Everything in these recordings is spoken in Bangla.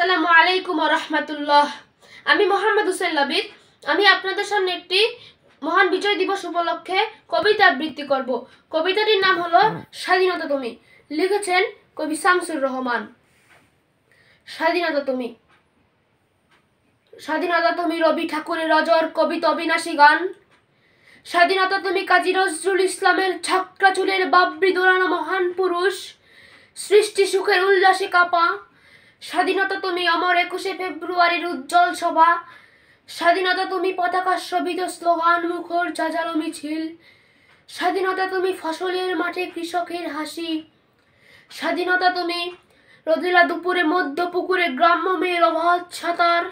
আসসালামু আলাইকুম ওয়া রাহমাতুল্লাহ। আমি মোহাম্মদ হুসেন লাবিদ। আমি আপনাদের সামনে একটি মহান বিজয় দিবস উপলক্ষে কবিতা আবৃত্তি করব। কবিতাটির নাম হলো স্বাধীনতা তুমি। লিখেছেন কবি শামসুর রহমান। স্বাধীনতা তুমি, স্বাধীনতা তুমি রবি ঠাকুরের অজর কবিত অবিনাশী গান। স্বাধীনতা তুমি কাজী নজরুল ইসলামের ছাকরা চুলের বাবরি দোলানো মহান পুরুষ, সৃষ্টি সুখের উল্লাসে কাপা। স্বাধীনতা তুমি অমর 21শে ফেব্রুয়ারির উজ্জ্বল সভা। স্বাধীনতা তুমি পতাকা শোভিত স্লোগান মুখর জাজালো মিছিল। স্বাধীনতা তুমি ফসলের মাঠে কৃষকের হাসি। স্বাধীনতা তুমি রোদেলা দুপুরে মধ্য পুকুরে গ্রাম্য মেয়ের অবাধ সাঁতার।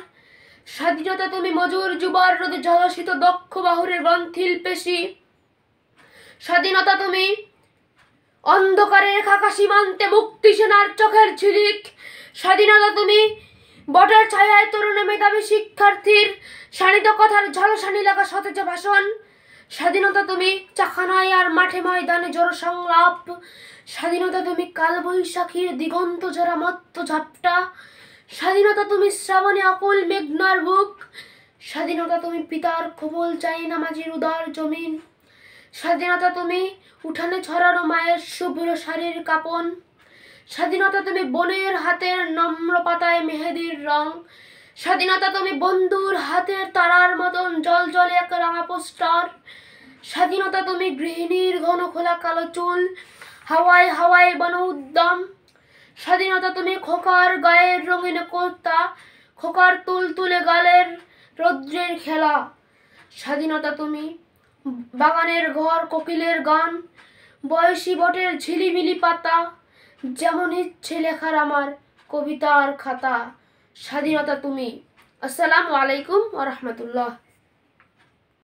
স্বাধীনতা তুমি মজুর যুবার রোদে জলসিত দক্ষ বাহুরের গ্রন্থিল পেশি। স্বাধীনতা তুমি অন্ধকারের খাকা সীমান্তে মুক্তি সেনার চোখের ঝিলিক। স্বাধীনতা তুমি বটের ছায়ায় তরুণ মেধাবী শিক্ষার্থীর শানিত কথার ঝলসানি লেখা সতেজ ভাষণ। স্বাধীনতা তুমি চাখানায় আর মাঠে ময়দানে জোর সংলাপ। স্বাধীনতা তুমি কালবৈশাখীর দিগন্ত জোড়া মত্ত ঝাপটা। স্বাধীনতা তুমি শ্রাবণে অকুল মেঘনার বুক। স্বাধীনতা তুমি পিতার কোমল চাই নামাজির উদার জমিন। স্বাধীনতা তুমি উঠানে ছড়ানো মায়ের শুভ্র শাড়ির কাপন। স্বাধীনতা তুমি বনের হাতের নম্র পাতায় মেহেদির রং। স্বাধীনতা তুমি বন্ধুর হাতের তারার মতন জল জলে এক রাঙা পোস্টার। স্বাধীনতা তুমি গৃহিণীর ঘন খোলা কালো চুল, হাওয়ায় হাওয়ায় বন উদ্যম। স্বাধীনতা তুমি খোকার গায়ের রঙিন কর্তা, খোকার তুল তুলে গালের রৌদ্রের খেলা। স্বাধীনতা তুমি বাগানের ঘর কোকিলের গান, বয়সী বটের ঝিলিমিলি পাতা, যেমন ইচ্ছে লেখার আমার কবিতার খাতা। স্বাধীনতা তুমি। আসসালামু আলাইকুম ওয়া রাহমাতুল্লাহ।